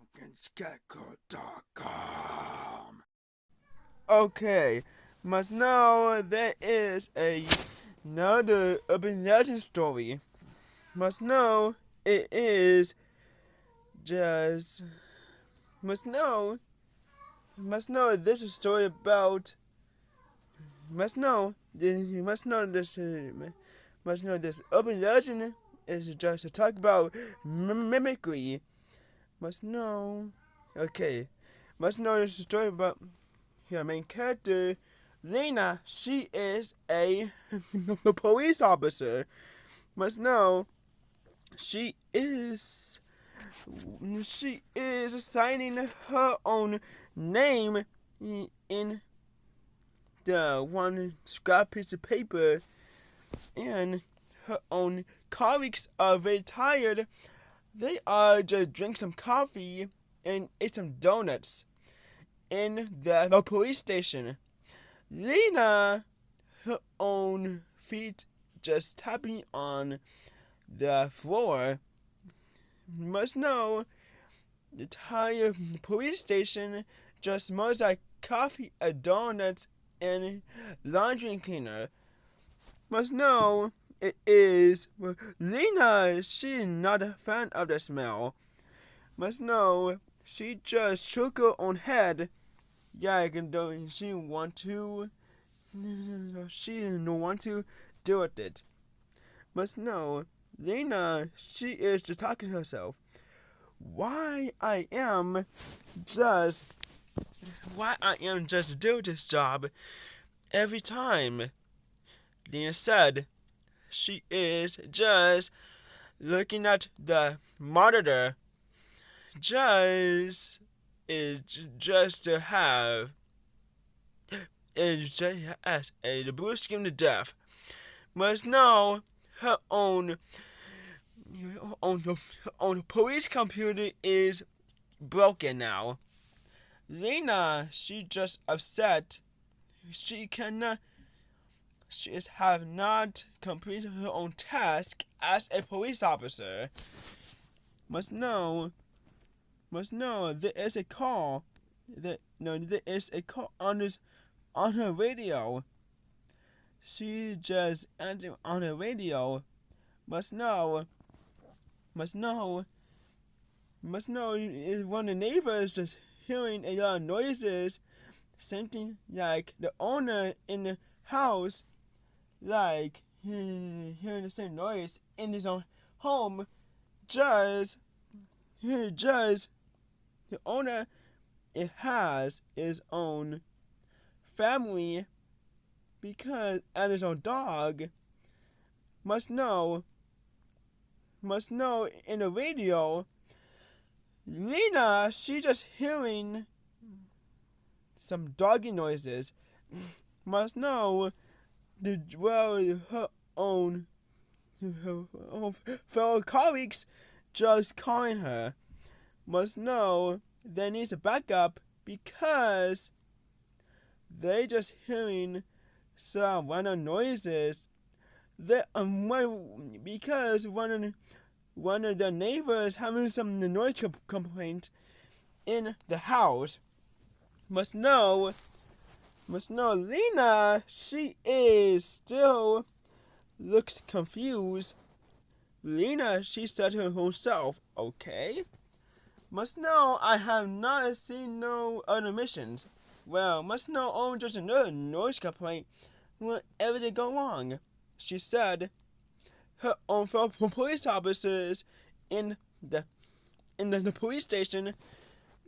pumpkinscackle.com. Okay, must know there is another urban legend story. Must know it is just must know this is a story about must know this urban legend is just to talk about mimicry. Must know okay. Must know this is a story about your main character, Lena. She is a police officer. Must know she is signing her own name in the one scrap piece of paper, and her own colleagues are very tired. They are just drink some coffee and eat some donuts in the police station. Lena, her own feet just tapping on the floor. Must know the entire police station just smells like coffee, a donut, and laundry cleaner. Must know it is Lena. She is not a fan of the smell. Must know she just shook her own head. Yeah, she don't want to deal with it. Must know Lena. She is just talking to herself. Why I am just do this job every time. Lena said she is just looking at the monitor. Just to have is just a blue skin to death. Must know her own police computer is broken now. Lena, she just upset. She have not completed her own task as a police officer. Must know there is a call. There is a call on her radio. She just answered on her radio. Must know is one of the neighbors just hearing a lot of noises, something like the owner in the house, like hearing the same noise in his own home. The owner, it has his own family because and his own dog. Must know in the radio, Lena, she just hearing some doggy noises. Must know her own fellow colleagues just calling her. Must know they need to back up because they just hearing some random noises. Because one of the neighbors having some noise complaint in the house. Must know Lena, she is still looks confused. Lena, she said to herself, okay. Must know I have not seen no other missions. Well, must know only just another noise complaint whenever they go wrong. She said her own fellow police officers in the police station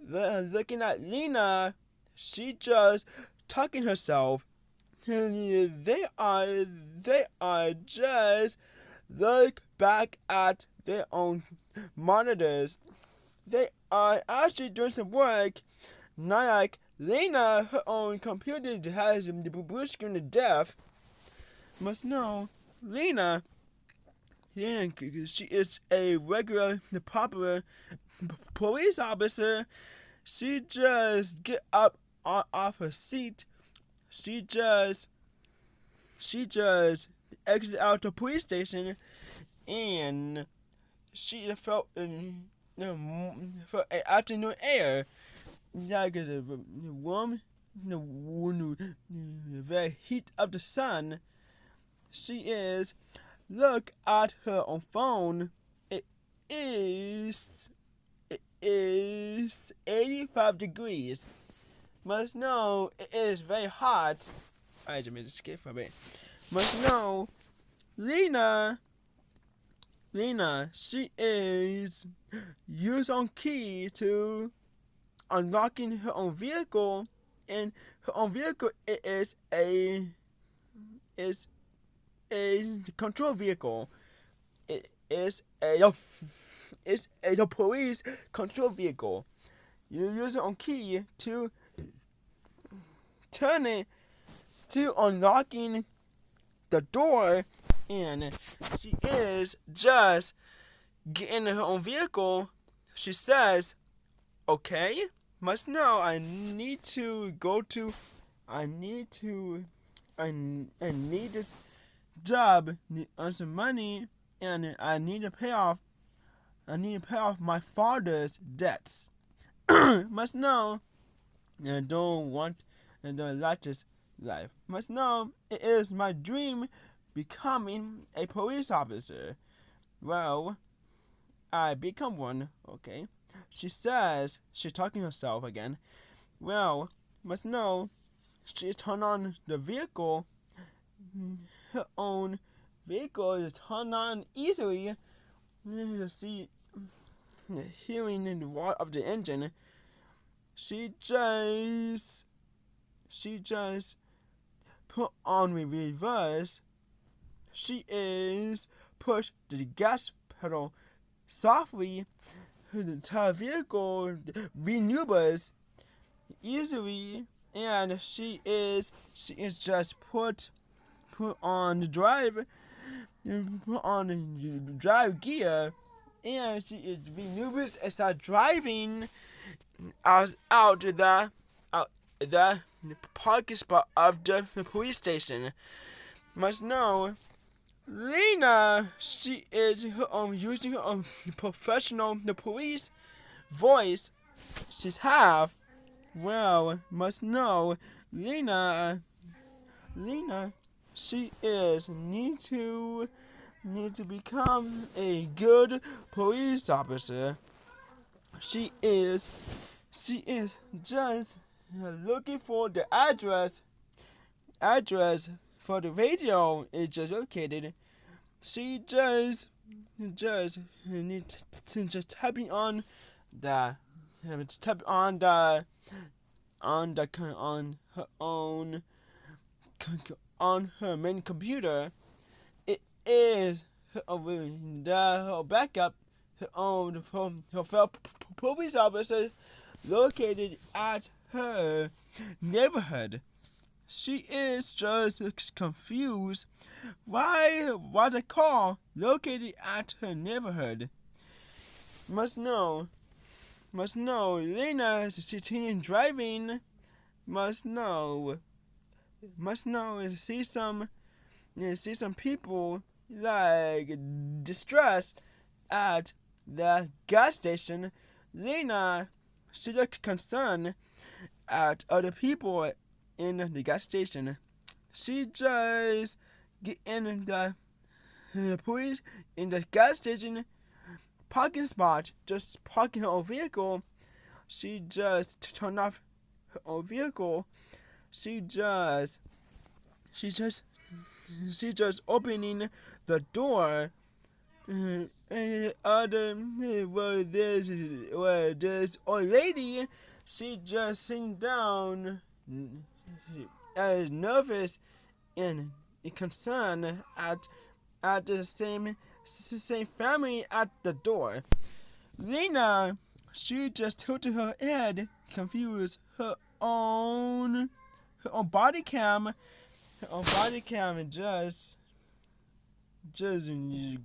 looking at Lena. She just talking herself. They are just look back at their own monitors. They are actually doing some work. Not like Lena, her own computer has the blue screen to death. Must know Lena, she is a regular, popular police officer. She just get up off her seat. She just exit out the police station, and she felt for an afternoon air, like the warm, the very heat of the sun. She is. Look at her on phone. Is it is 85 degrees. Must know it is very hot. I just made a skip for a bit. Must know Lena, she is using key to unlocking her own vehicle, and her own vehicle is a control vehicle. It is a police control vehicle. You use your own key to turn it to unlocking the door, and she is just getting in her own vehicle. She says, "Okay, must know I need this job, earn some money, and I need to pay off my father's debts." Must know I don't like this life. Must know it is my dream becoming a police officer. Well, I become one, okay? She says, she's talking to herself again. Well, must know she turned on the vehicle. Her own vehicle is turned on easily. You see, hearing the water of the engine. She just put on reverse. She is push the gas pedal softly. Her vehicle maneuvers easily, and she is just put on the drive gear, and she is maneuvers and start driving out the parking spot of the police station. Must know Lena, she is using her own professional police voice she's have. Well, must know Lena, she is need to become a good police officer. She is just looking for the address for the radio is just located. She just need to just tapping on her main computer. It is her backup, her fellow police officer located at her neighborhood. She is just confused. Why the call located at her neighborhood? Must know Lena is sitting driving. Must know see some people like distressed at the gas station. Lena, she looks concerned at other people in the gas station. She just get in the police in the gas station parking spot, just parking her own vehicle. She just turned off her own vehicle. She just opening the door. This old lady, she just sitting down, nervous and concerned at the same family at the door. Lena, she just tilted her head, confused. Her own body cam just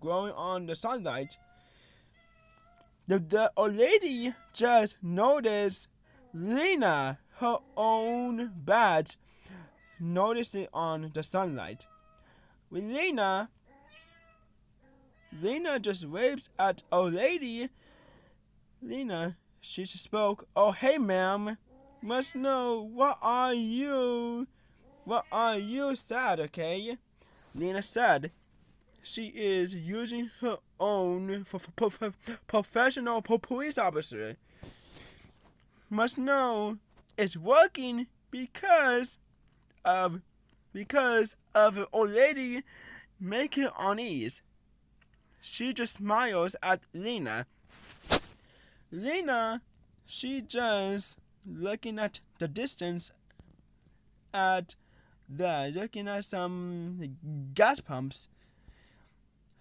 growing on the sunlight. The old lady just noticed Lena, her own badge, noticed it on the sunlight. When Lena just waves at old lady, Lena, she spoke. Oh, hey, ma'am. Must know, what are you sad, okay? Lena said she is using her own professional police officer. Must know it's working of because of an old lady making unease. She just smiles at Lena. Lena, she just looking at the distance looking at some gas pumps.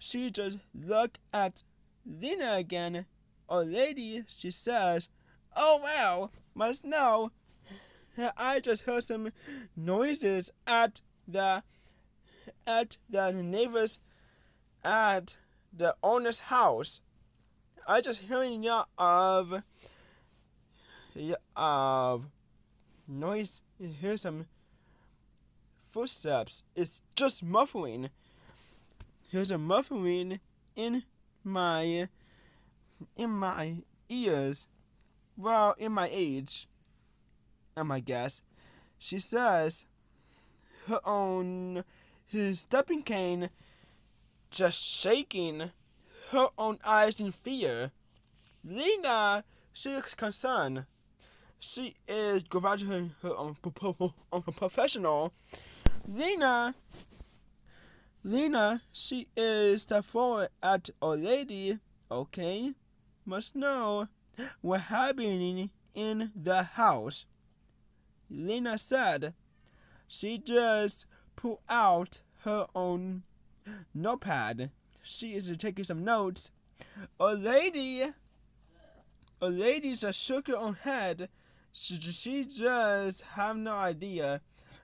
She just look at Lena again. Old lady, she says, "Oh wow, must know. I just heard some noises at the neighbors at the owner's house. I just hearing of noise. Hear some footsteps. It's just muffling. Here's a muffling in my ears. Well, in my age, I guess." She says his stepping cane just shaking, her own eyes in fear. Lena, she looks concerned. She is go back to her own professional. Lena, she is step forward at old lady. Okay, must know what happening in the house. Lena said she just pulled out her own notepad. She is taking some notes. A lady just shook her own head. She just have no idea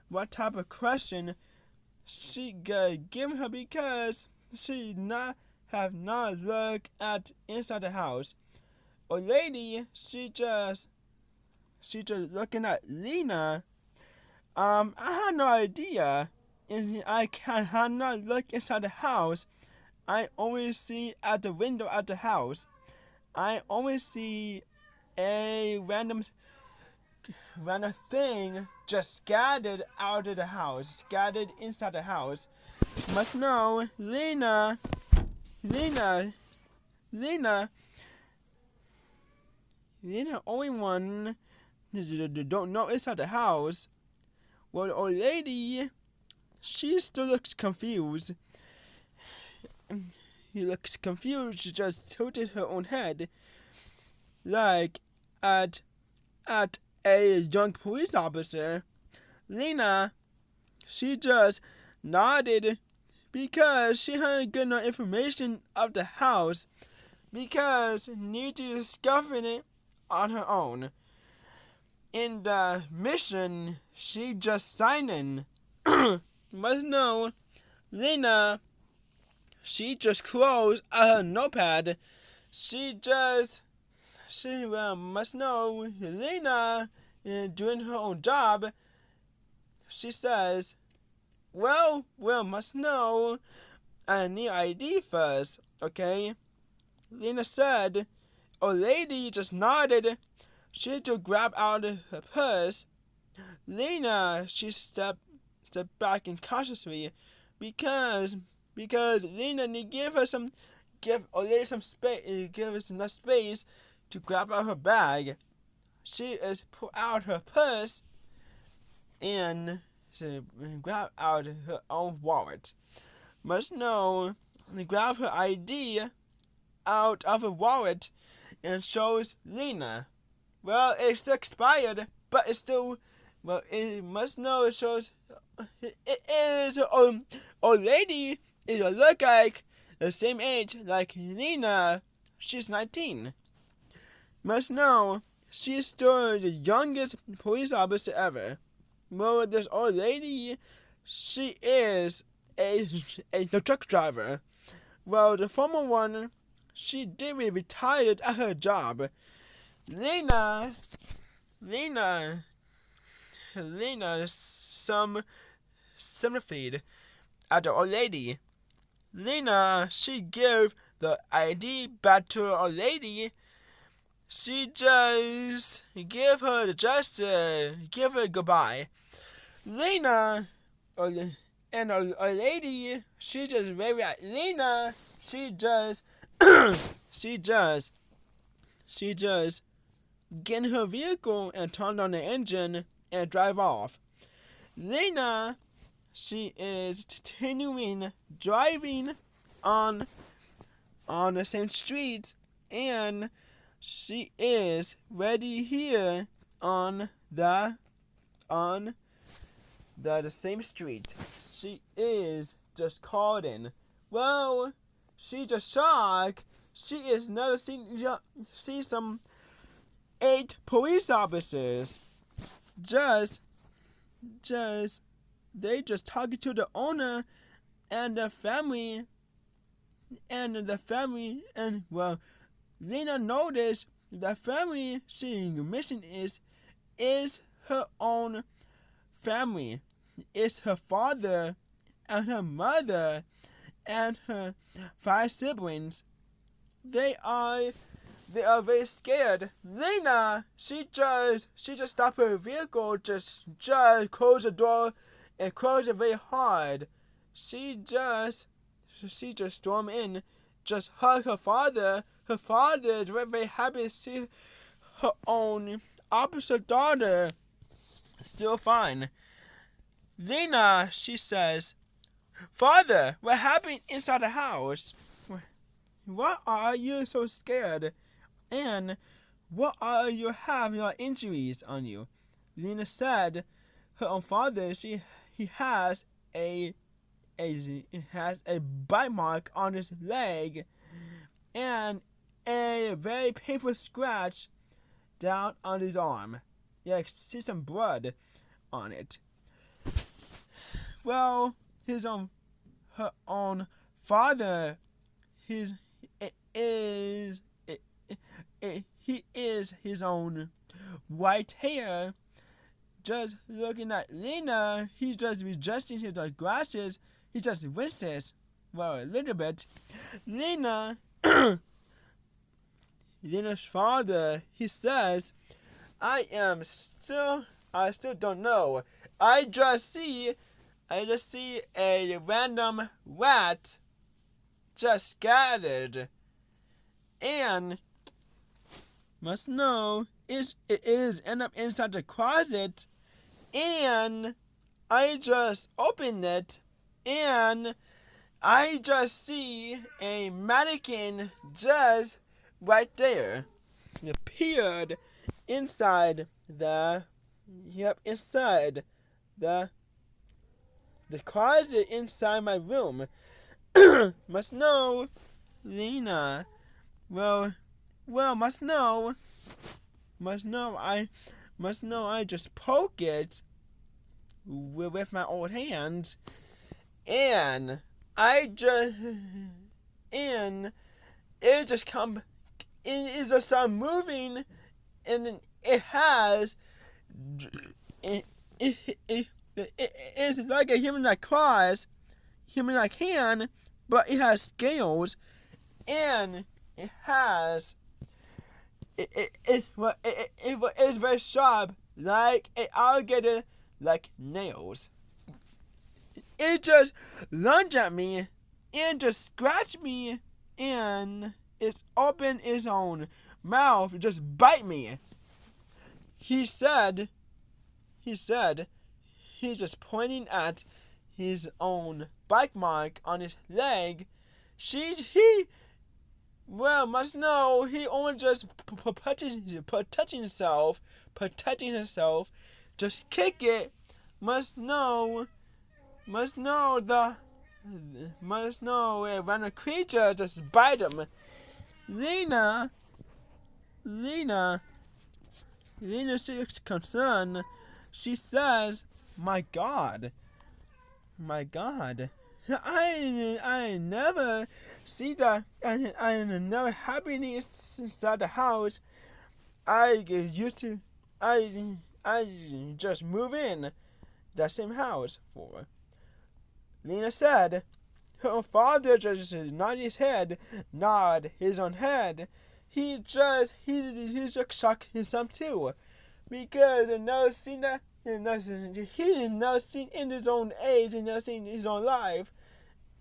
what type of question she give her because she have not looked at inside the house. A lady, she just looking at Lena. I had no idea. And I cannot look inside the house. I always see at the window at the house. I always see a random thing just scattered out of the house, scattered inside the house. Must know, Lena, only one don't know inside the house. Well, the old lady, she still looks confused. He looks confused. She just tilted her own head, like at a young police officer. Lena, she just nodded because she hadn't good enough information of the house because need to discover it on her own. In the mission, she just signed in. Must know, Lena, she just closed her notepad. Must know, Lena, doing her own job. She says, well, must know, I need ID first, okay? Lena said, a lady just nodded. She to grab out her purse. Lena, she stepped back incautiously because Lena need give a lady some space, give us enough space to grab out her bag. She is pull out her purse and she grab out her own wallet. Must know, grab her ID out of her wallet and shows Lena. Well, it's still expired, but it's still, well, it must know it shows, it is, old lady, it look like the same age like Lena. She's 19. Must know, she's still the youngest police officer ever. Well, this old lady, she is a truck driver. Well, the former one, she did retired at her job. Lena, some sympathy at the old lady. Lena, she gave the ID back to the old lady. she just give her goodbye. Lena, or, and a lady, she just very Lena, she just get in her vehicle and turn on the engine and drive off. Lena, she is continuing driving on the same street, and she is ready here on the same street. She is just called in. Well, she just shocked. She is never see some 8 police officers. They just talking to the owner and the family, and well, Lena noticed the family she missing is her own family. It's her father and her mother and her 5 siblings. They are very scared. Lena, she just stopped her vehicle, just closed the door and closed it very hard. She just stormed in, just hugged her father. Her father is very, very happy to see her own opposite daughter still fine. Lena, she says, "Father, what happened inside the house? Why are you so scared? And what are your injuries on you?" Lena said her own father, he has a bite mark on his leg and a very painful scratch down on his arm. Yeah, I see some blood on it. Well, her own father, he is his own white hair. Just looking at Lena, he's just adjusting his glasses. He just winces, well, a little bit. Lena's father, he says, I still don't know. I just see a random rat just scattered, and must know it is end up inside the closet, and I just opened it, and I just see a mannequin just right there. It appeared inside the closet inside my room. Must know, Lena. Well, must know. I just poke it with my old hands, and it just start moving, and it has it's like a human-like claws, human-like hand, but it has scales, and it has it's very sharp, like an alligator, like nails. It just lunged at me and just scratched me, and it's opened its own mouth, just bite me. He's just pointing at his own bite mark on his leg. Must know he only just protecting himself. Just kick it. Must know a random creature just bite him. Lena, she's concerned. She says, My God, I never see that, and I never happiness inside the house. I just move in that same house for. Lena said her father just nod his own head. he just shocked himself too, because no seen that he did not seen in his own age and not seen in his own life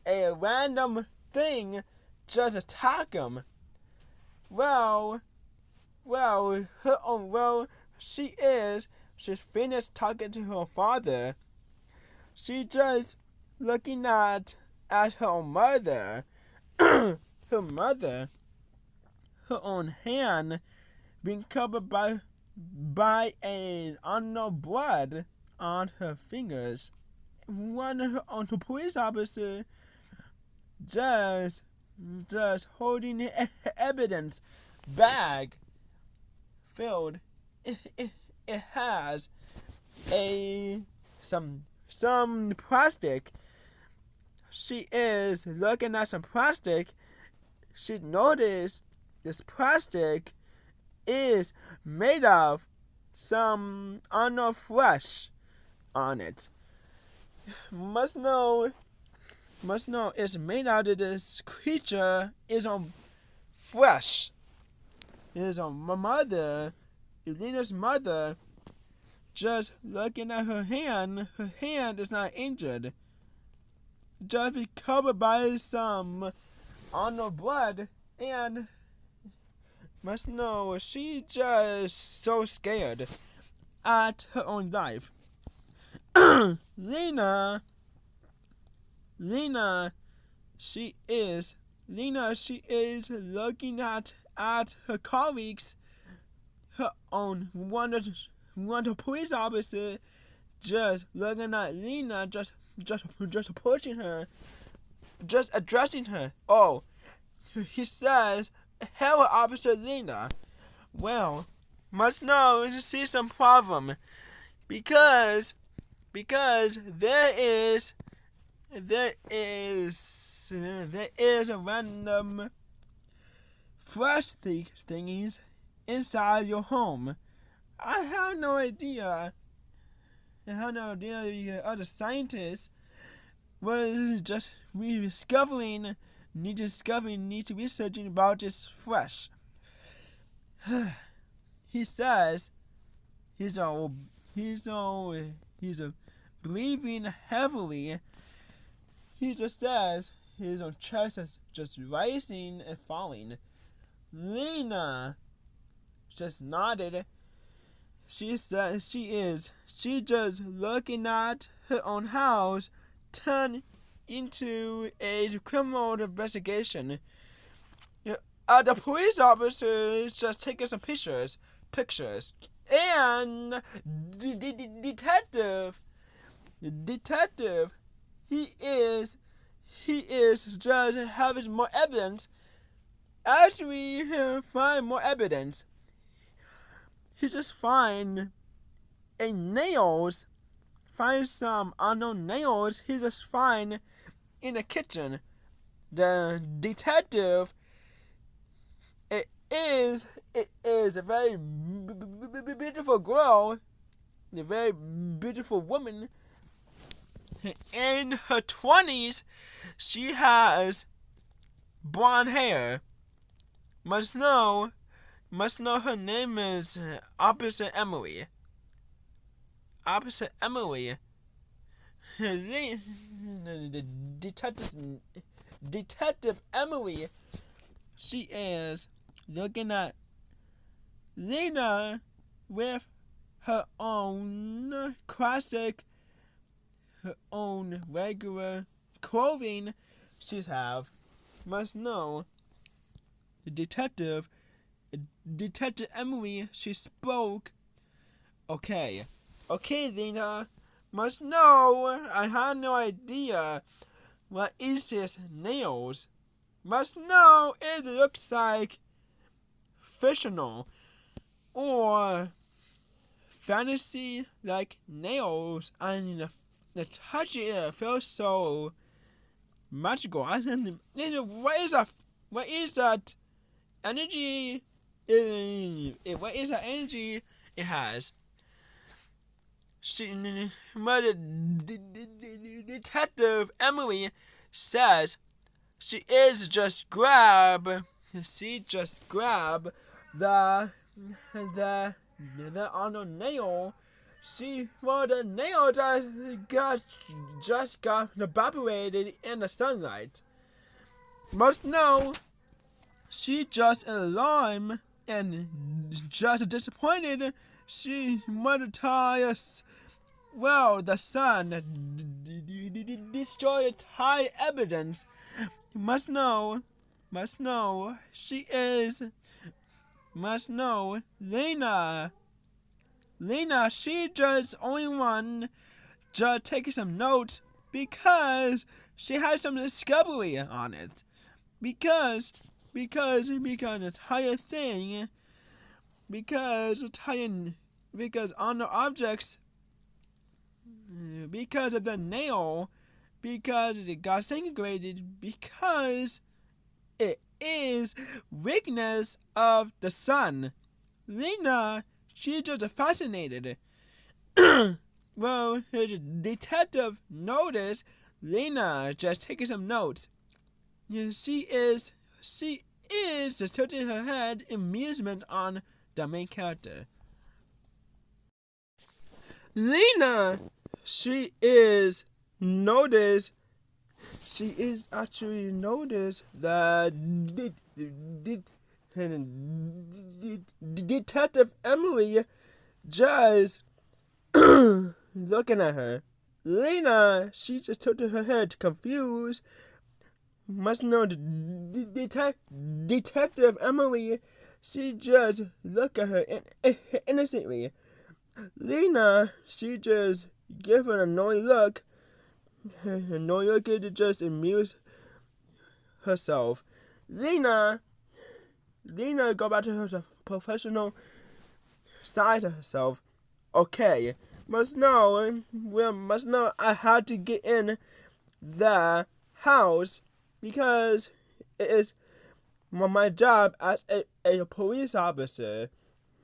a random thing just attack him. Well, she's finished talking to her father. She just looking at her mother, her mother, her own hand being covered by an unknown blood on her fingers. One of her own police officer just holding evidence bag filled. It has some plastic. She is looking at some plastic. She noticed this plastic is made of some unknown flesh on it. Must know it's made out of this creature is on flesh. It is on my mother, Lena's mother, just looking at her hand. Her hand is not injured. Just be covered by some unknown blood, and must know she just so scared at her own life. Lena, she is looking at her colleagues, her own one of the police officer, just looking at Lena, just approaching her, just addressing her. Oh, he says, "Hello, Officer Lena." Well, must know to see some problem, because there is a random flash thingies inside your home. I have no idea. Because other scientists was just rediscovering, need researching about this flesh. He says he's breathing heavily. He just says his own chest is just rising and falling. Lena just nodded. She says she just looking at her own house turn into a criminal investigation. The police officers just taking some pictures, and the detective, he is just having more evidence. As we find more evidence, he just find some unknown nails. He just find in the kitchen. The detective, it is a very beautiful girl, a very beautiful woman. In her 20s, she has blonde hair. Must know her name is Officer Emily. Detective Emily, she is looking at Lena with her own classic, her own regular clothing she's have. Must know the Detective Emily, she spoke. Okay, Lena, must know I had no idea what is this nails. Must know it looks like fictional or fantasy like nails, and the touch it feels so magical. I don't know what is that energy? What is that energy it has? Detective Emily says she is just grab she just grabbed the on the nail. The nail just got evaporated in the sunlight. Must know, she just alarmed and just disappointed. She might tell us, well, the sun destroyed entire evidence. Must know, Lena. Lena, she just only one just taking some notes because she had some discovery on it. Because the entire thing, because on the objects, because of the nail, because it got segregated, because it is weakness of the sun. Lena, she just fascinated. Well, the detective noticed Lena just taking some notes. She is just tilting her head in amusement on the main character. Lena, she is actually noticed that Detective Emily just looking at her. Lena, she just tilted her head, confused. Must know Detective Emily, she just looked at her innocently. Lena, she just gave her an annoying look. Annoying look to just amuse herself. Lena, go back to her professional side of herself. Okay, must know I had to get in the house because it is my job as a police officer.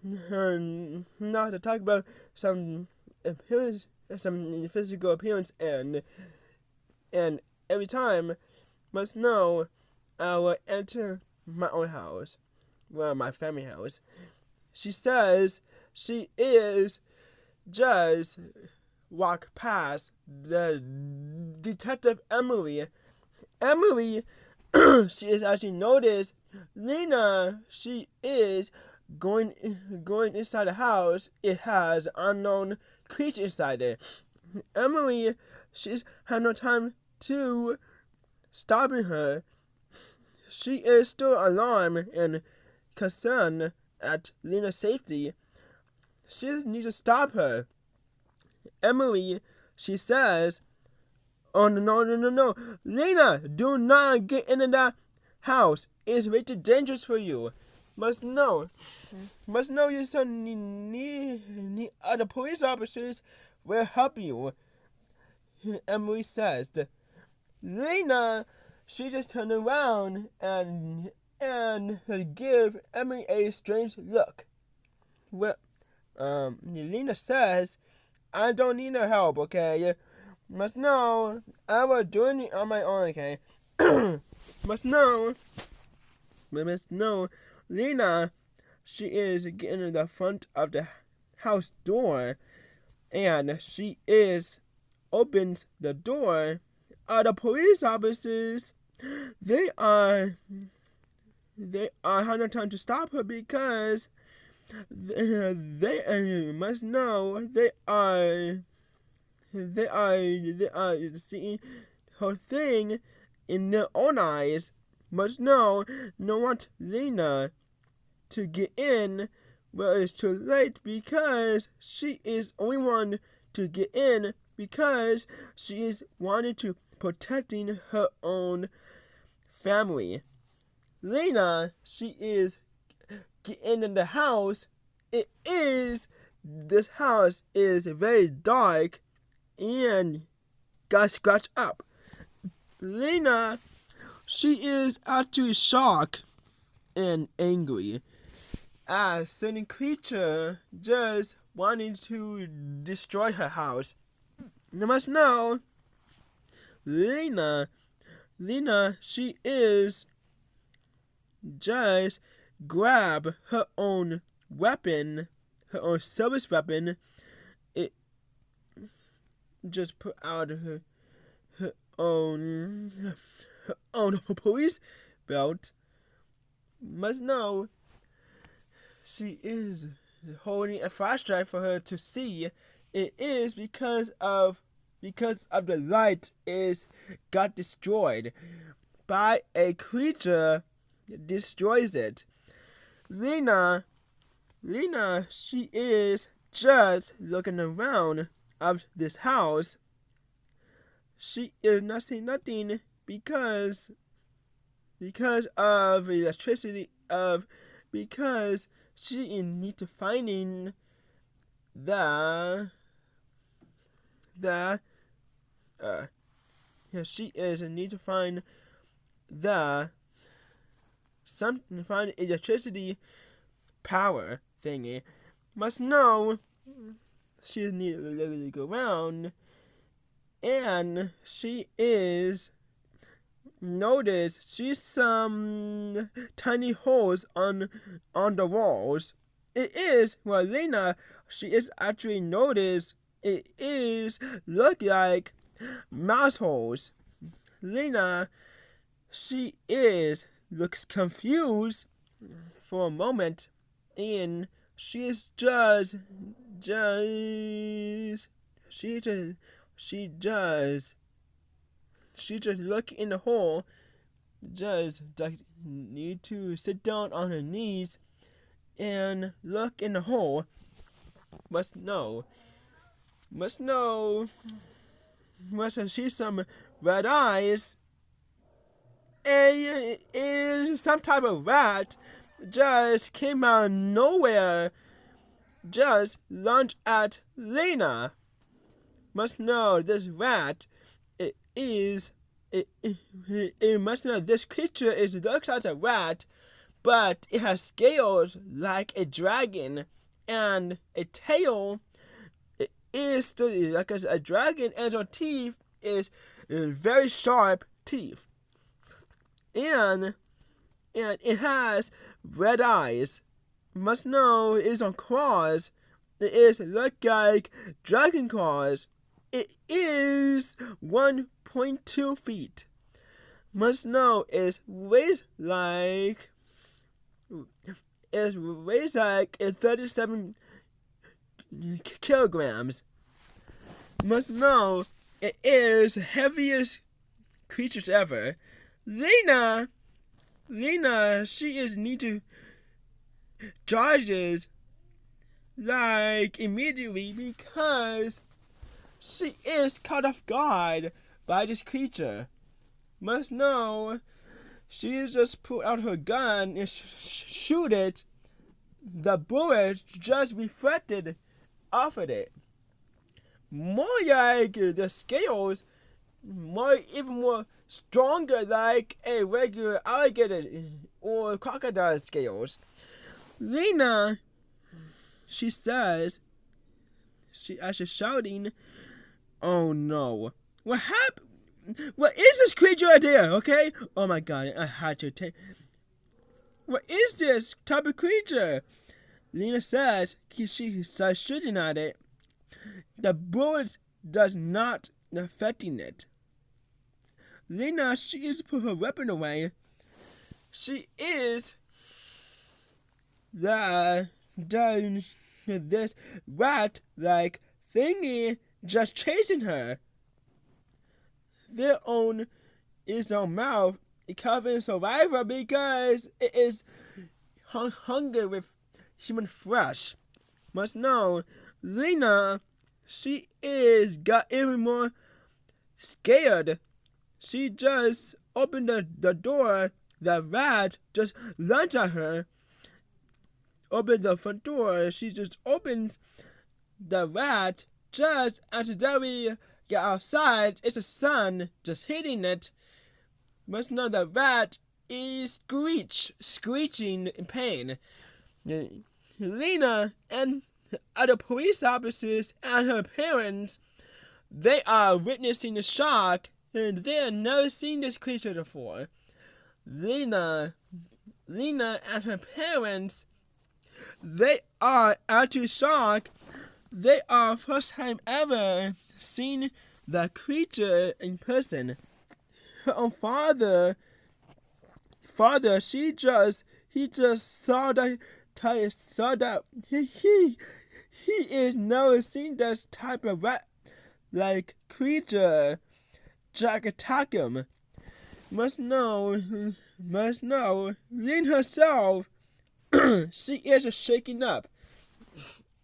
Not to talk about some appearance, some physical appearance, and every time must know I will enter my own house, well, my family house. She says she is just walk past the Detective Emily. She is actually noticed Lena. She is going inside the house. It has unknown creature inside it. Emily, she's had no time to stopping her. She is still alarmed and concerned at Lena's safety. She needs to stop her. Emily, she says, "Oh no, Lena, do not get into that house. It's way too dangerous for you. Must know you son need other police officers will help you." Emily says. Lena, she just turned around and give Emily a strange look. Well, Lena says, "I don't need no help, okay? Must know I was doing it on my own, okay?" Must know, Lena, she is getting to the front of the house door, and she opens the door. The police officers, they are having time to stop her because they must know they are seeing her thing in their own eyes. Must know no want Lena to get in. Well, it's too late because she is only one to get in because she is wanting to protecting her own family. Lena, she is getting in the house. This house is very dark and got scratched up. Lena, she is actually shocked and angry as certain creature just wanting to destroy her house. You must know, Lena, she is just grab her own weapon, her own service weapon. It just put out her own police belt. Must know she is holding a flashlight for her to see. It is because of the light got destroyed by a creature destroys it. Lena, she is just looking around of this house. She is not seeing nothing because of electricity because she need to finding she is in need to find find electricity power thingy. Must know she need to literally go around, and she is notice she's some tiny holes on the walls. It is Lena. She is actually noticed. It is look like mouse holes. Lena, she looks confused for a moment, and she is just look in the hole, just need to sit down on her knees and look in the hole. Must see some red eyes. It is some type of rat just came out of nowhere, just lunged at Lena. Must know this rat it must know this creature looks like a rat, but it has scales like a dragon and a tail. It is still like a dragon, and her teeth is very sharp teeth, and it has red eyes. Must know it is on claws. It is look like dragon claws. It is 1.2 feet. Must know is weighs like 37 kilograms. Must know it is heaviest creatures ever. Lena, she is need to charges like immediately because she is caught off guard by this creature. Must know she just pulled out her gun and shoot it. The bullet just reflected off of it. More like the scales, even more stronger like a regular alligator or crocodile scales. Lena, she says, as she's shouting, "Oh no. What happened? What is this creature right there, okay? Oh my god, I had to take... What is this type of creature?" Lena says she starts shooting at it. The bullet does not affecting it. Lena, she is put her weapon away. She is this rat-like thingy just chasing her. Their own mouth is covered in saliva because it is hungry with human flesh. Must know, Lena, she got even more scared. She just opened the door. The rat just lunged at her. Opened the front door. She just opens the rat just accidentally get outside. It's the sun just hitting it. Must know the rat is screeching in pain. Lena and other police officers and her parents, they are witnessing the shock, and they have never seen this creature before. Lena, Lena and her parents, they are actually shocked. They are first time ever seen the creature in person. Her own father, he just saw that he is never seen this type of rat like creature. Jack attack him. Must know, Lynn herself, she is shaking up.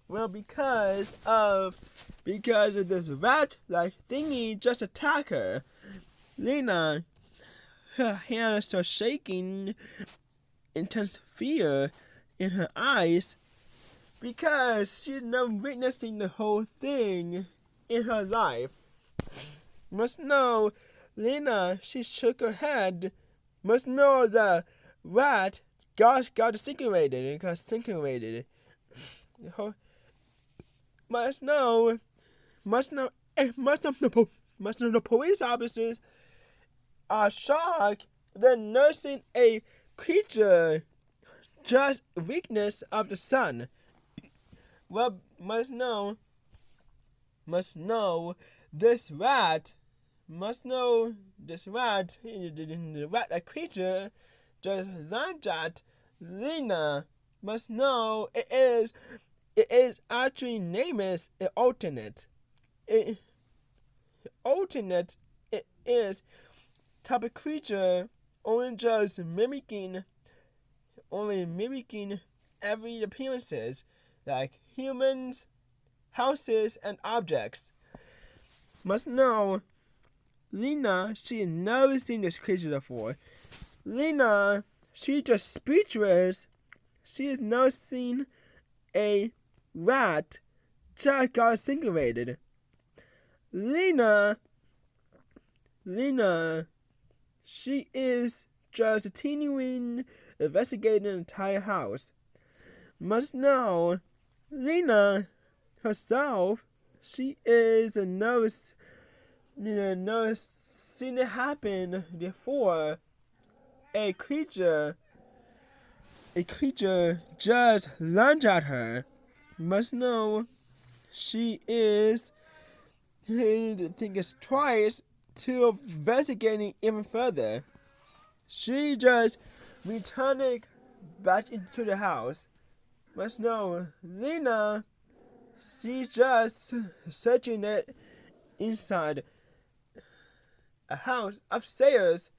Well, because of this rat-like thingy just attack her. Lena, her hands are shaking, intense fear in her eyes, because she's never witnessing the whole thing in her life. Must know, Lena, she shook her head. Must know the rat got incinerated. Must know the police officers are shocked that nursing a creature just weakness of the sun. Well, must know this rat, the rat, a creature, just lunged at Lena. Must know it is actually named as an alternate. It is type of creature only mimicking every appearances like humans, houses, and objects. Must know, Lena, she had never seen this creature before. Lena, she just speechless. She has never seen a rat just got incinerated. Lena, she is just continuing investigating the entire house. Must know, Lena herself, she is a nervous seen it happen before. A creature just lunged at her. Must know, she is thinking twice to investigating even further. She just returned back into the house. Must know, Lena, she just searching it inside a house upstairs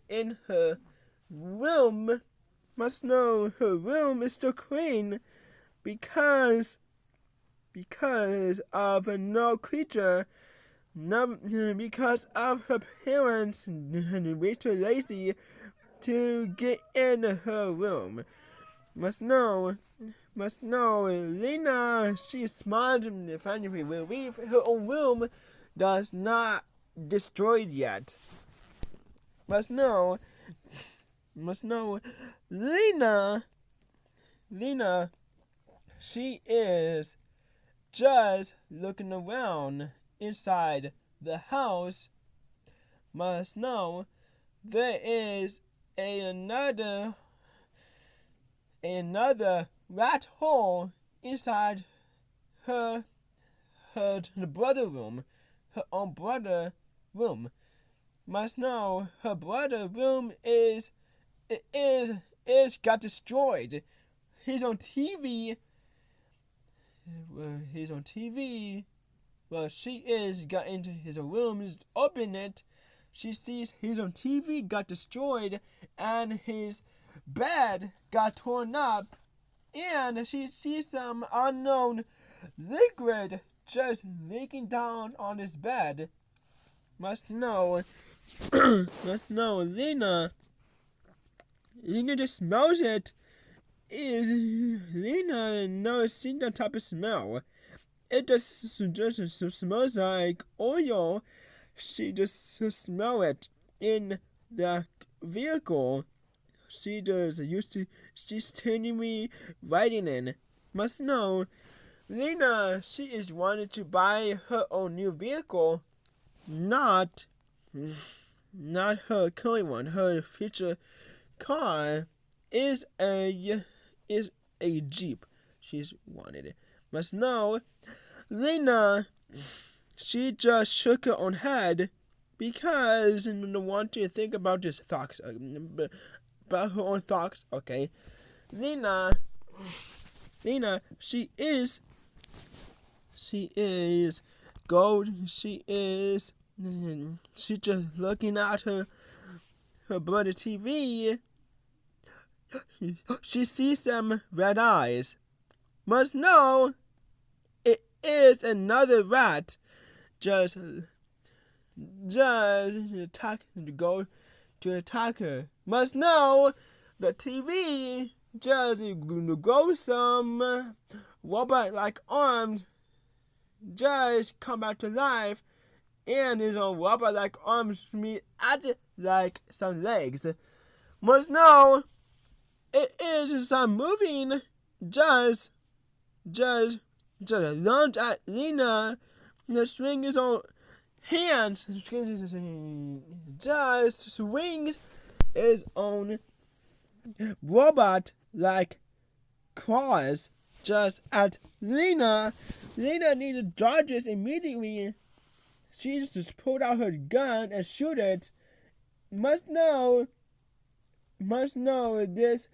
in her room. Must know her room is still clean because of no creature, because of her parents way too lazy to get in her room. Must know, Lena, she smiled in the family relief. Her own room does not destroyed yet. Must know, Lena, she is just looking around inside the house. Must know, there is another rat hole inside her brother room, her own brother room. Must know, her brother room is got destroyed. He's on TV. Well, she is got into his room, open it. She sees he's on TV, got destroyed, and his bed got torn up, and she sees some unknown liquid just leaking down on his bed. Must know, Lena just smells it. Lena knows seen that type of smell. It just smells like oil. She just smell it in the vehicle. She's telling me riding in. Must know, Lena, she is wanting to buy her own new vehicle, not her current one, her future car. is a Jeep. She's wanted. Must know, Lena, she just shook her own head because I want to think about this thoughts, about her own thoughts. Okay, Lena, she is gold. She just looking at her brother TV. She sees some red eyes. Must know it is another rat. Just go to attack her. Must know the TV just grow some robot-like arms. Just come back to life, and his own robot-like arms meet at like some legs. Must know it is some moving. Just lunge at Lena. The swing his own hands. Just swings his own robot-like claws just at Lena. Lena needed dodges immediately. She just pulled out her gun and shoot it. Must know this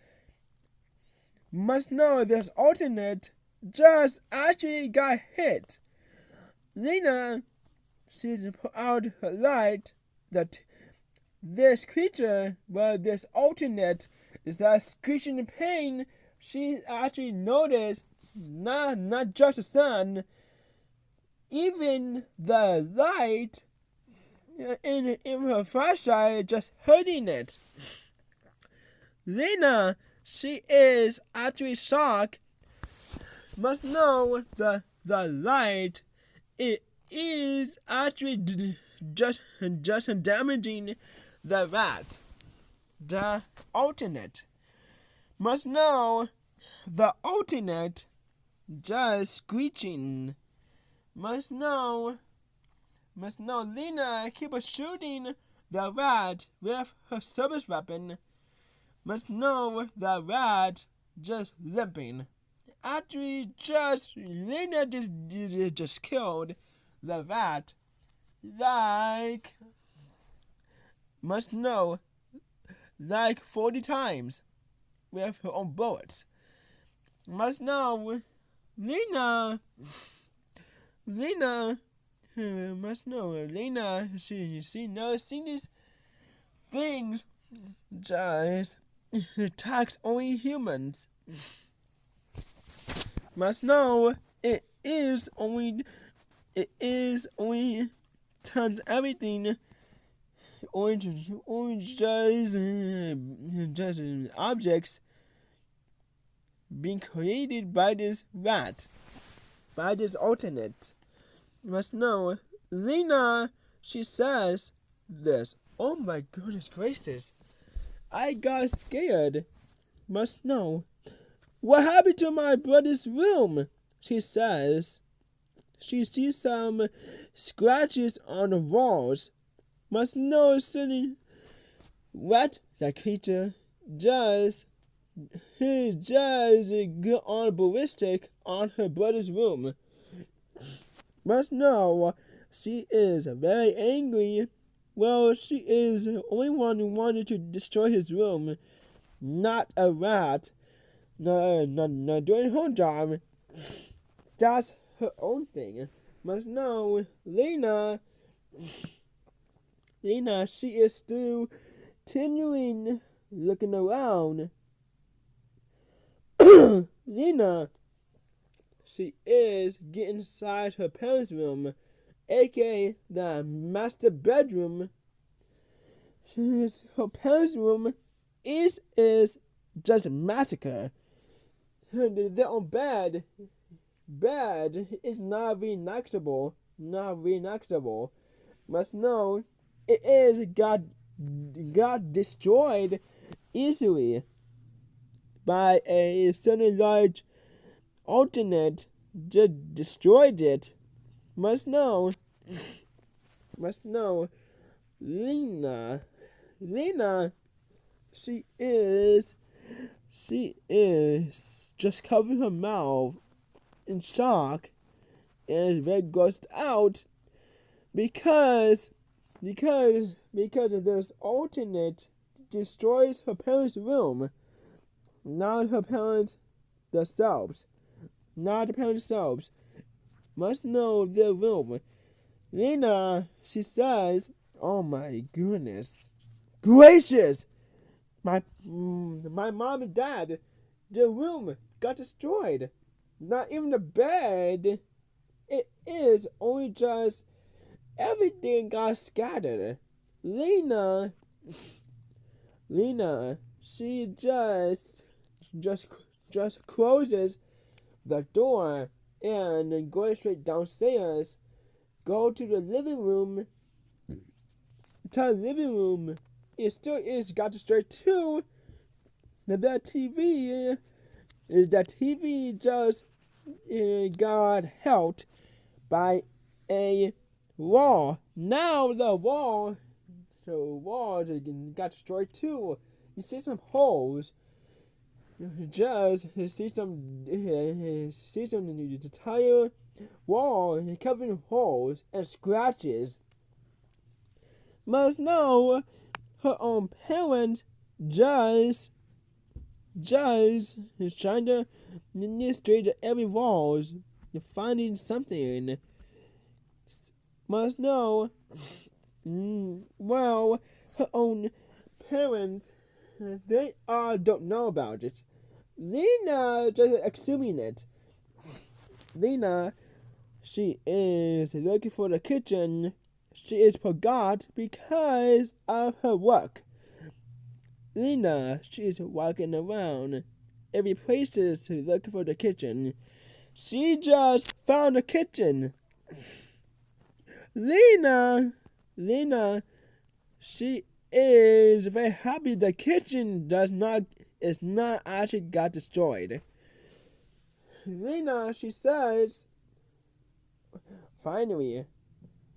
alternate just actually got hit. Lena, she put out her light that this creature, this alternate, is that screeching in pain. She actually noticed not just the sun, even the light in her flashlight just hurting it. Lena, she is actually shocked. Must know the light, it is actually just damaging the rat. The alternate. Must know the alternate just screeching. Must know Lena keep shooting the rat with her service weapon. Must know the rat just limping. Actually, Lena just killed the rat. Like, must know, like 40 times with her own bullets. Must know, Lena, must know, Lena, she knows seen these things just attacks only humans. Must know it is only turns everything orange just objects being created by this rat, by this alternate. Must know Lena, she says this. Oh my goodness gracious, I got scared. Must know, what happened to my brother's room? She says. She sees some scratches on the walls. Must know suddenly what the creature just go on ballistic on her brother's room. Must know she is very angry. Well, she is the only one who wanted to destroy his room, not a rat. No, doing her job. That's her own thing. Must know, Lena, she is still continuing looking around. Lena, she is getting inside her parents' room, aka the master bedroom. Her parents' room is just a massacre. Their own bed is not relaxable. Must know it is got destroyed easily by a certain large alternate. Just destroyed it. Must know Lena, she is She is just covering her mouth in shock and then goes out because this alternate destroys her parents' room. Not her parents themselves. Not the parents themselves. Must know their room. Lena, she says, "Oh my goodness gracious! My mom and dad, their room got destroyed. Not even the bed. It is only just everything got scattered." Lena, she just closes the door and goes straight downstairs. Go to the living room. It still is got destroyed too. The TV just got held by a wall. Now the wall got destroyed too. You see some holes. Just see some entire wall covered in holes and scratches. Must know her own parent just is trying to straighten every walls, finding something. Must know, well, her own parents, they don't know about it. Lena just assuming it. Lena, she is looking for the kitchen. She is forgot because of her work. Lena, she is walking around every places to look for the kitchen. She just found the kitchen. Lena, she is very happy the kitchen is not actually got destroyed. Lena, she says, finally,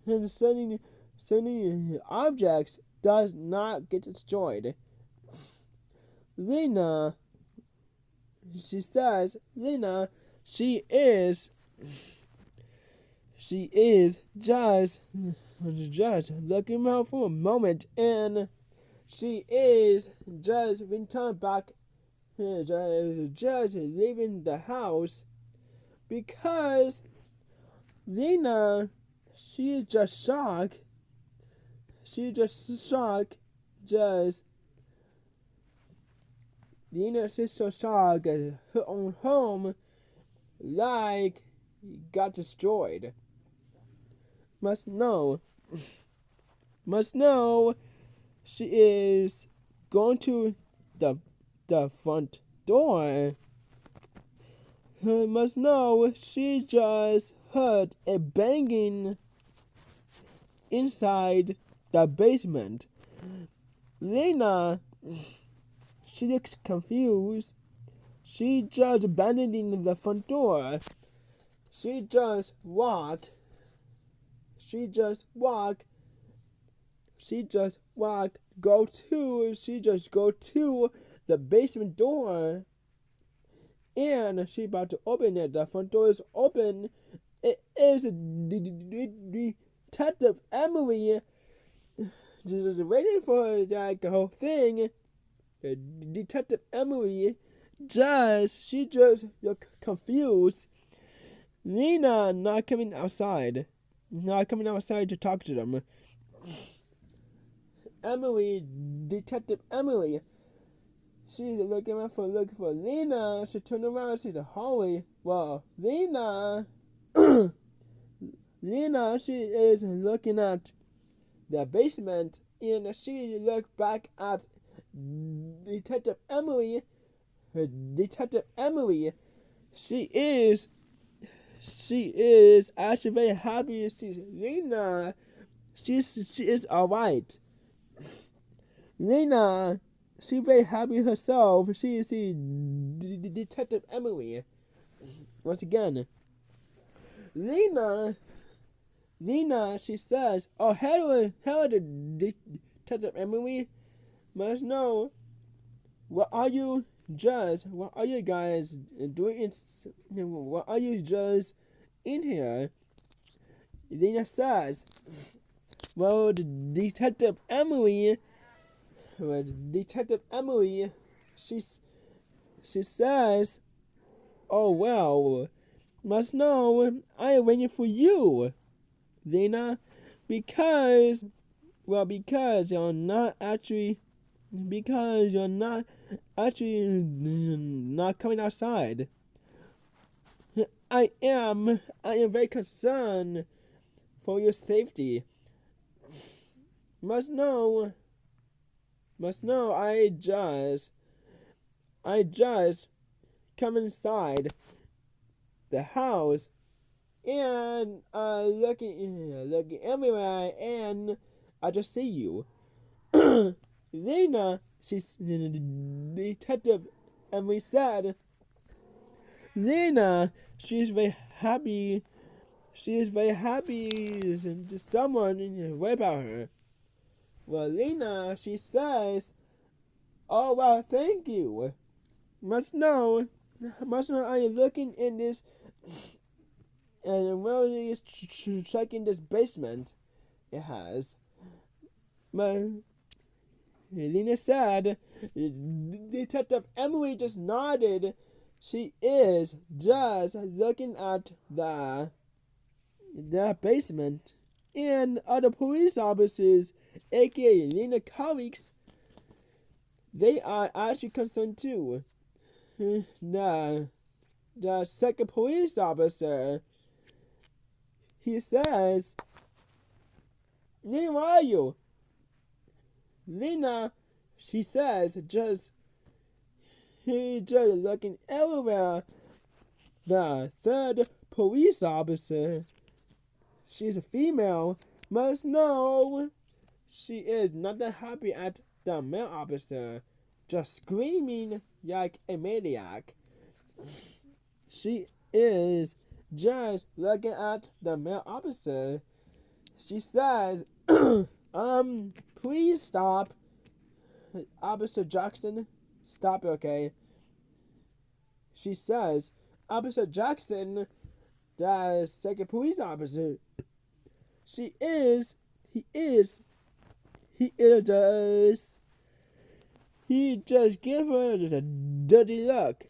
and sending objects does not get destroyed. Lena, she says, she is just looking around for a moment, and she is just returned back, just leaving the house because Lena, she is just shocked. Lena, she's so shocked at her own home, like, got destroyed. Must know, she is going to the front door. Must know, she just heard a banging inside the basement. Lena, she looks confused. She just abandoning the front door. She just go to the basement door, and she about to open it. The front door is open. It is Detective Emily, just waiting for the whole thing. Detective Emily she just look confused. Lena not coming outside to talk to them. Detective Emily, she's looking for Lena. She turned around and see the hallway. Well, Lena, she is looking at the basement, and she looked back at Detective Emily. She is actually very happy to see Lena. She is alright. Lena, she very happy herself. She see Detective Emily once again. Lena, she says, "Oh, hello, Detective Emily. Must know, what are you just what are you guys doing? What are you just in here? Lena says, well, Detective Emily, she says, oh, well, must know I am waiting for you, Lena, because you're not actually not coming outside. I am very concerned for your safety. Must know, I just come inside the house and looking everywhere, and I just see you. Lena, she's Detective Emily said. Lena, she's very happy. She is very happy someone right about her. Well, Lena, she says, oh, well, thank you. Must know I am looking in this and really is checking this basement it has. But Lena said, Detective Emily just nodded. She is just looking at the basement, and other police officers, aka Lena colleagues, they are actually concerned too. The second police officer, he says, Lena, where are you? Lena, she says, he just looking everywhere. The third police officer, she's a female, must know she is not that happy at the male officer, just screaming like a maniac. She is just looking at the male officer. She says, please stop. Officer Jackson, stop, okay? She says, Officer Jackson, the second police officer, he just give her the dirty look.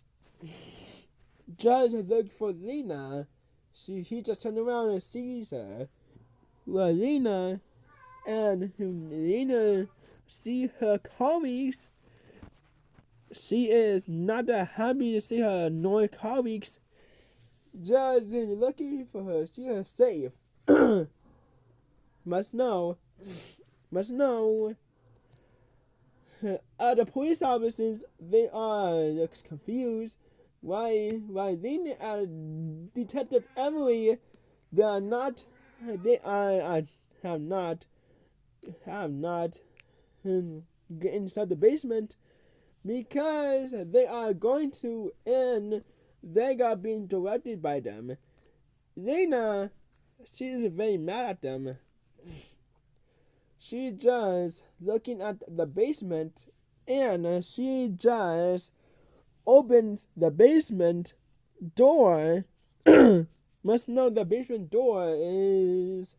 Just look for Lena. He just turned around and sees her. Well, Lena see her colleagues. She is not that happy to see her annoying colleagues. Just looking for her, see her safe. Must know. The police officers, they are confused. Why Lena and Detective Emily, they have not get inside the basement, because they are going to, and they got being directed by them. Lena, she is very mad at them. She just looking at the basement, and she just opens the basement door. Must know the basement door is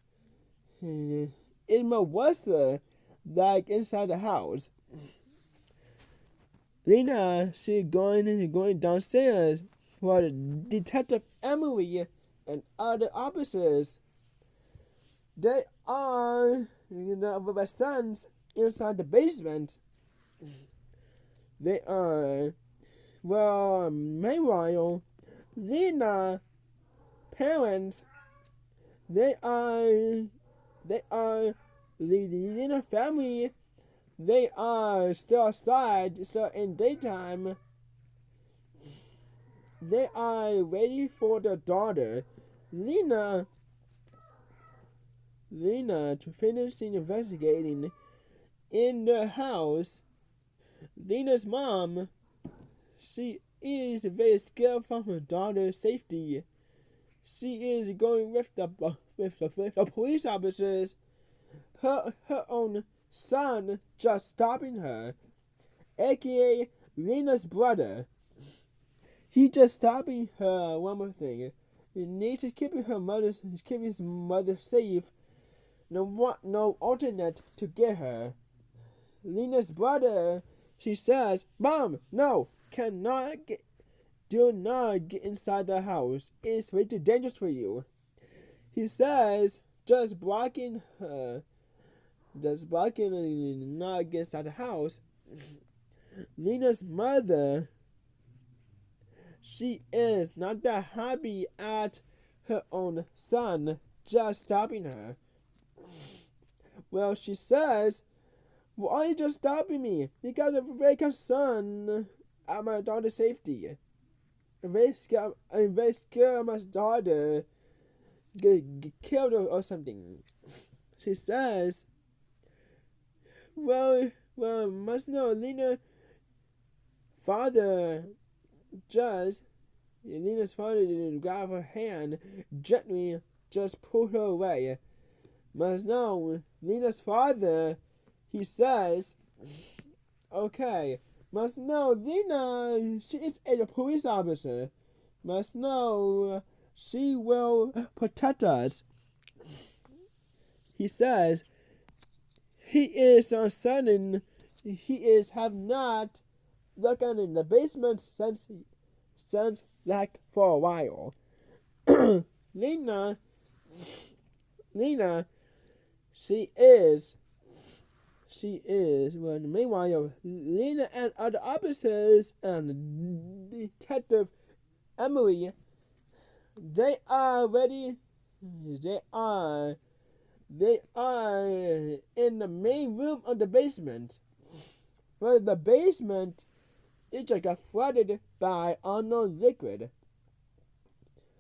Melissa, like inside the house. Lena, she going downstairs while Detective Emily and other officers, they are with my sons inside the basement. They are, well, meanwhile, Lena parents, they are the Lena family, they are still outside, still in daytime. They are waiting for their daughter, Lena, to finish investigating in the house. Lena's mom, she is very scared from her daughter's safety. She is going with the police officers. Her own son just stopping her, aka Lena's brother. He just stopping her one more thing. He needs to keep his mother safe. No alternate to get her. Lena's brother, she says, Mom, no, do not get inside the house. It's way too dangerous for you. He says, just blocking not get inside the house. Lena's mother, she is not that happy at her own son just stopping her. Well, she says, why are you just stopping me? Because I'm very concerned at my daughter's safety. I'm very scared my daughter get killed or something. She says, well, must know, Lena's father didn't grab her hand, gently just pulled her away. Must know, Lena's father, he says, okay, must know, Lena, she is a police officer. Must know, she will protect us. He says, he is uncertain. Have not looked in the basement since like for a while. Lena, well, meanwhile, Lena and other officers and Detective Emily, they are ready. They are in the main room of the basement. Well, the basement is just got flooded by unknown liquid.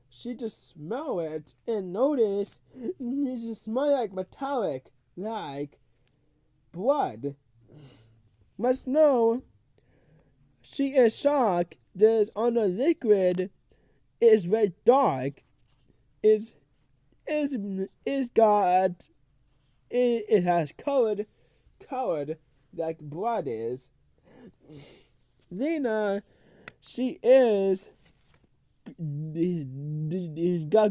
She just smell it and notice it just smell like metallic, like blood. Must know, she is shocked. This unknown liquid is very dark. It has colored like blood is. Lena, she is got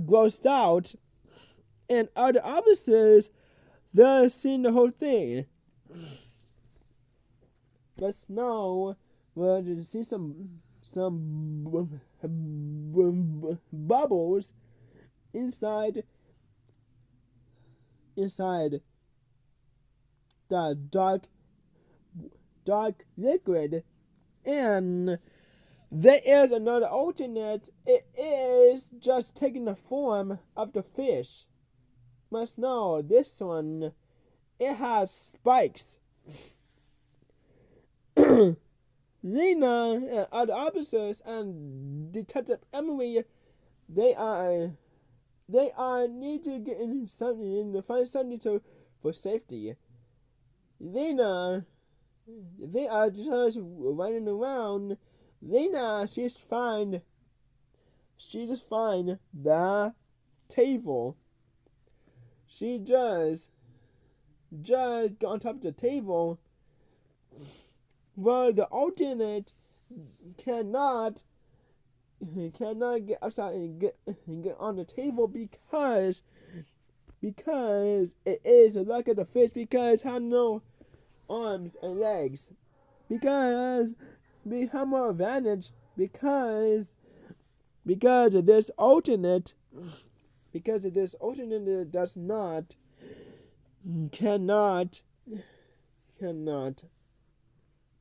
grossed out, and other officers, they're seeing the whole thing. But Snow will see some bubbles inside the dark liquid, and there is another alternate. It is just taking the form of the fish. Must know, this one, it has spikes. Lena and other officers and Detective Emily, they need to get in something to find something for safety. Lena, they are just running around. Lena, she just find the table. She just got on top of the table. Well, the alternate cannot get upside and get on the table because it is the luck of the fish, because it has no arms and legs, because we have more advantage because of this alternate does not cannot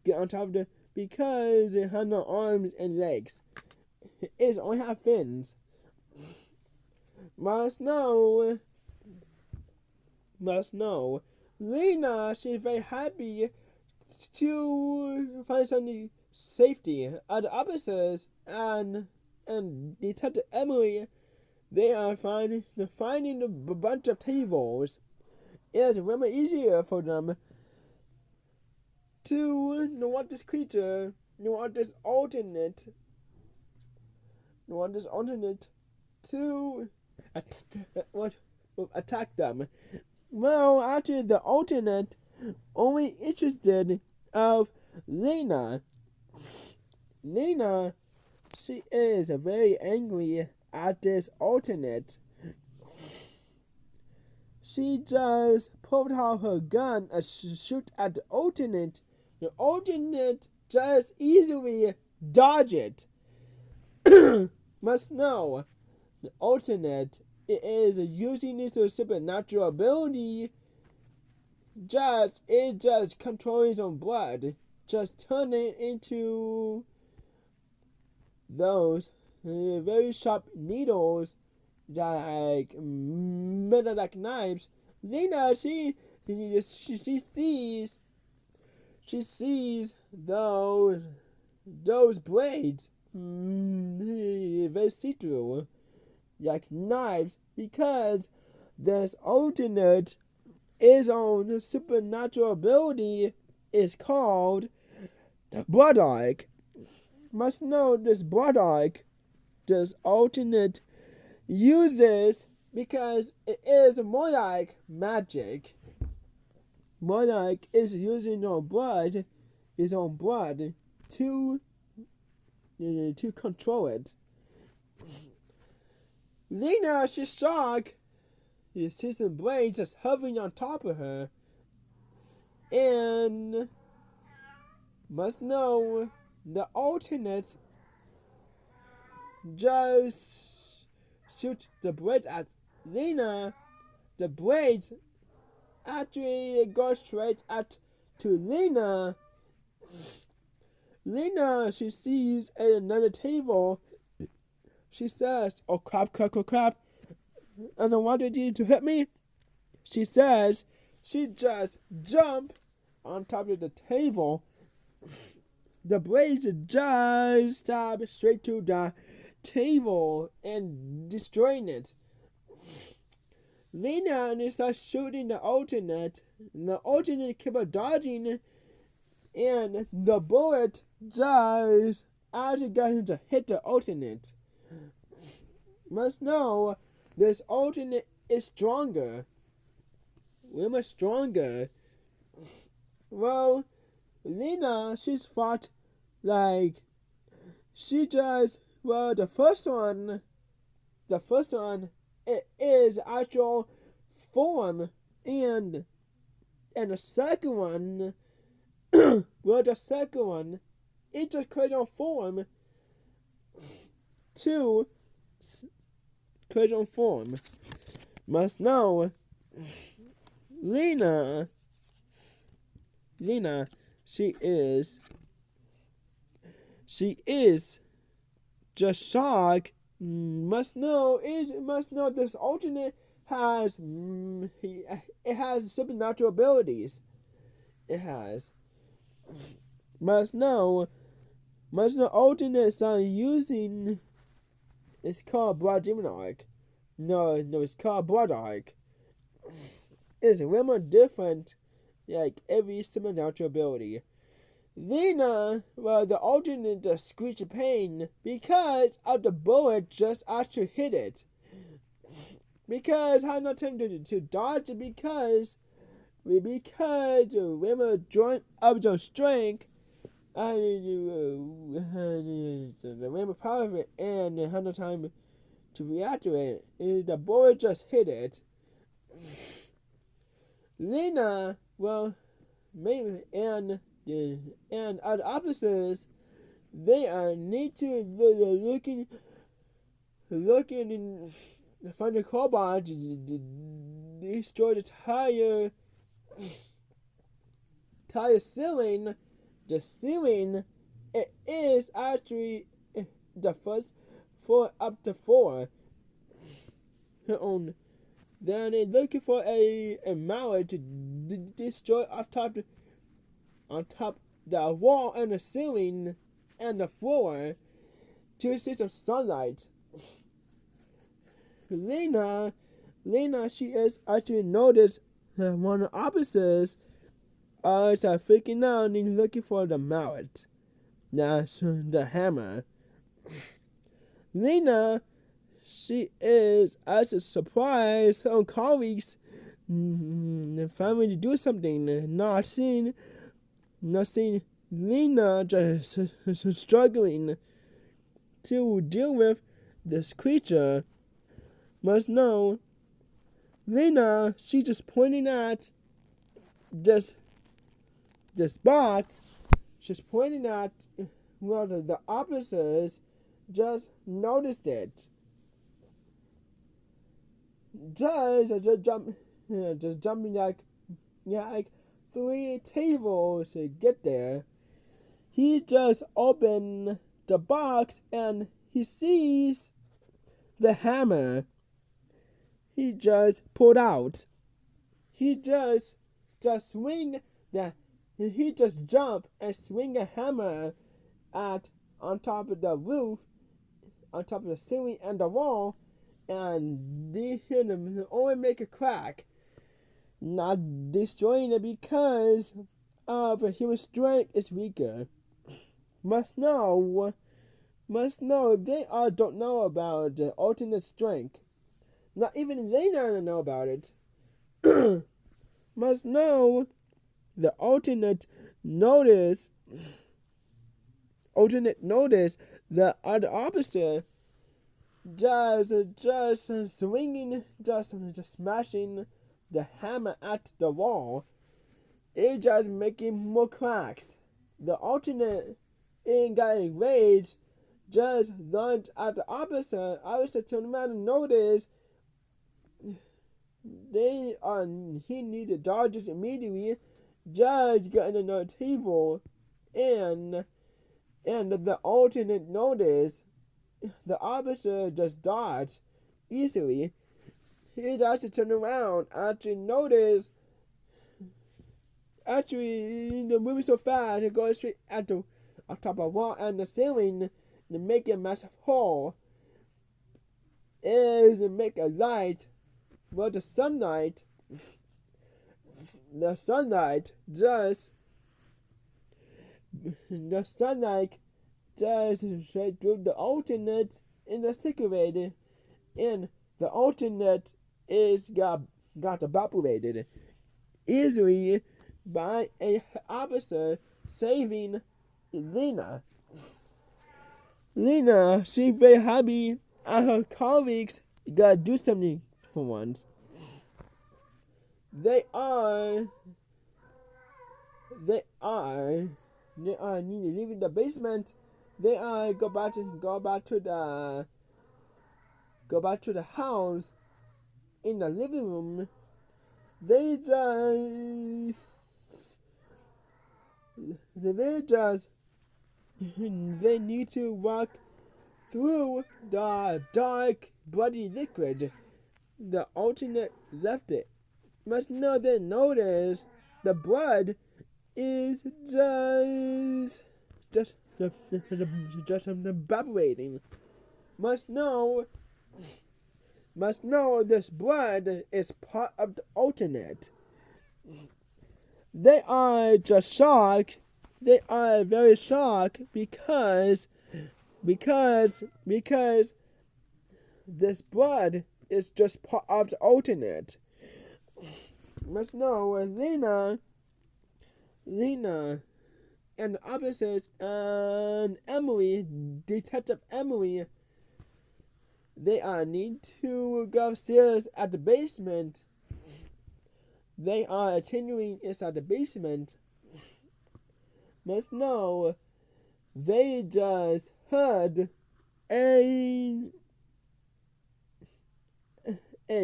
get on top of the, because it has no arms and legs. It only have fins. Must know. Lena, she's very happy to find something safety. Other officers and Detective Emily, they are finding a bunch of tables. It's really easier for them to know what this creature, know what this alternate to attack them. Well, actually, the alternate only interested of Lena. Lena, she is very angry at this alternate. She just pulled out her gun and shoot at the alternate. The alternate just easily dodge it. Must know, the alternate is using this supernatural ability. It just controls his own blood, just turning it into those very sharp needles, like metal like knives. Lena, she sees those blades, very see-through, like knives, because this alternate his own supernatural ability is called Blood Arc. Must know this Blood Arc, this alternate uses because it is more like magic. More like is using his own blood to control it. Lena, she's shocked. You see some blades just hovering on top of her. And must know the alternate just shoot the blades at Lena. The blades actually go straight to Lena. Lena, she sees at another table. She says, "Oh crap, crap, crap, crap. I don't want you to hit me." She says she just jumped on top of the table. The blades just stab straight to the table and destroying it. Lena starts shooting the alternate. The alternate kept dodging, and the bullet just actually got to hit the alternate. Must know this alternate is stronger. Way much stronger. Well, Lena, she's fought like the first one, it is actual form, and the second one, the second one, it just creates on form to create on form. Must know, Lena, she is just shocked. Must know this alternate has it has supernatural abilities. It has. Must know alternate start using. It's called Blood Demon Arc. No, it's called Blood Arc. It's way more different, like every supernatural ability. Lena, the alternate just screeched pain because of the bullet just actually hit it. Because had no time to dodge it because the women joined up their strength and the women power of it and had no time to react to it. The bullet just hit it. Lena, maybe and at opposites, they are nature looking and find the cobalt to destroy the tire ceiling. The ceiling, it is actually the first floor up to 4. Then they're looking for a mallet to destroy on top the wall and the ceiling and the floor to see some sunlight. Lena, she is actually noticed that one of the opposites are freaking out and looking for the mallet. That's the hammer. Lena, she is as a surprise her own colleagues finally to do something. Not seeing Lena just struggling to deal with this creature. Must know, Lena, she just pointing at this box. She's pointing at the officers just noticed it. Just jumping like 3 tables to get there. He just opened the box and he sees the hammer. He just pulled out. He just swing the. He just jump and swing a hammer on top of the roof, on top of the ceiling and the wall, and they hit him only make a crack, not destroying it because of human strength is weaker. Must know they don't know about the alternate strength. Not even they don't know about it. Must know the alternate notice the other officer just swinging, just smashing the hammer at the wall. It just making more cracks. The alternate ain't got enraged, just lunged at the officer. Officer turned around and noticed he needed dodges immediately. Just got another table, and the alternate noticed the officer just dodged easily. He just turned around actually noticed. Actually, the moving so fast, it goes straight at the on top of the wall and the ceiling to make a massive hole. Is to make a light. Well, the sunlight just straight through the alternate in the circulator, and the alternate got evaporated easily by a officer saving Lena. Lena, she's very happy and her colleagues gotta do something for once. They are leaving the basement. They are go back to the house. In the living room, they need to walk through the dark bloody liquid. The alternate left it. Must know they notice the blood is just evaporating. Must know this blood is part of the alternate. They are just shocked. They are very shocked because this blood is just part of the alternate. Must know Lena and the officers and Emily, Detective Emily, they need to go upstairs at the basement. They are continuing inside the basement. Must know they just heard a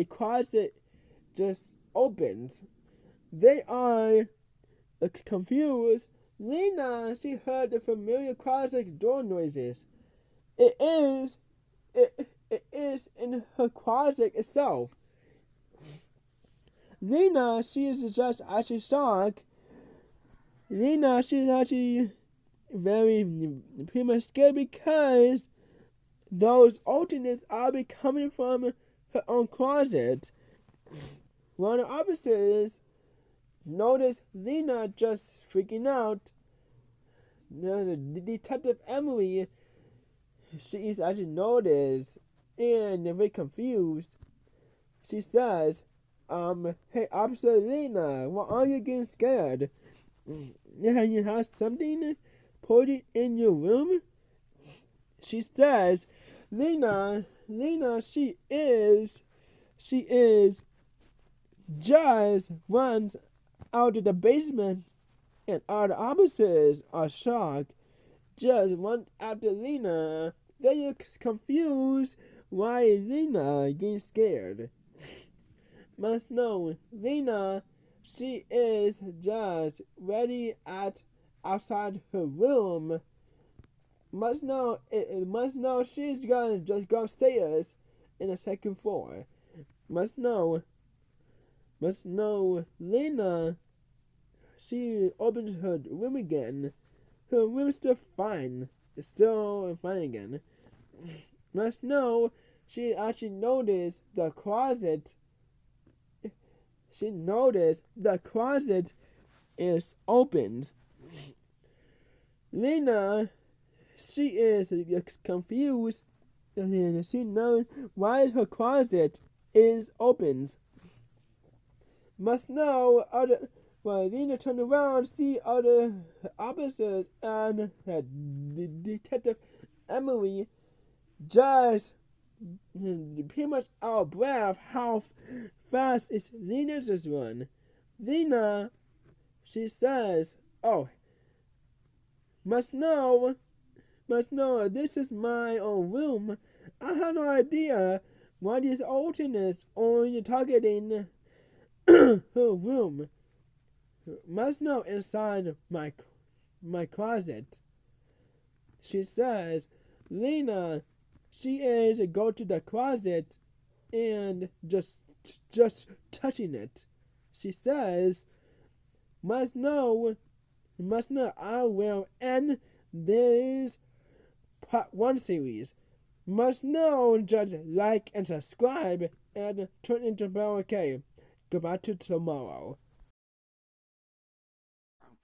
closet just opens. They are confused. Lena, she heard the familiar closet door noises. It is in her closet itself. Lena, she is just actually shocked. Lena, she's actually very pretty much scared because those alternates are coming from her own closet. One of the officers noticed Lena just freaking out. The Detective Emily, she's actually noticed and very confused. She says, hey, Officer Lena, why are you getting scared? Yeah, you have something put it in your room? She says, Lena, she is just runs out of the basement, and all the officers are shocked. Just run after Lena. They are confused why Lena getting scared. Must know, Lena, she is just ready at outside her room. Must know she's gonna just go upstairs in the second floor. Must know, Lena, she opens her room again. Her room's still fine. It's still fine again. Must know, she actually noticed the closet. She noticed the closet is opened. Lena, she is confused. She knows why her closet is opened. Must know other. Well, Lena turned around, see other officers and Detective Emily just pretty much out of breath. How fast is Lena's run? Lena, she says, "Oh, must know, this is my own room. I have no idea why these alternates only targeting her room. Must know inside my closet." She says, Lena, she is go to the closet and just touching it. She says, must know, I will end this part 1 series. Must know, just like and subscribe and turn into bell. Okay. Goodbye to tomorrow. I'm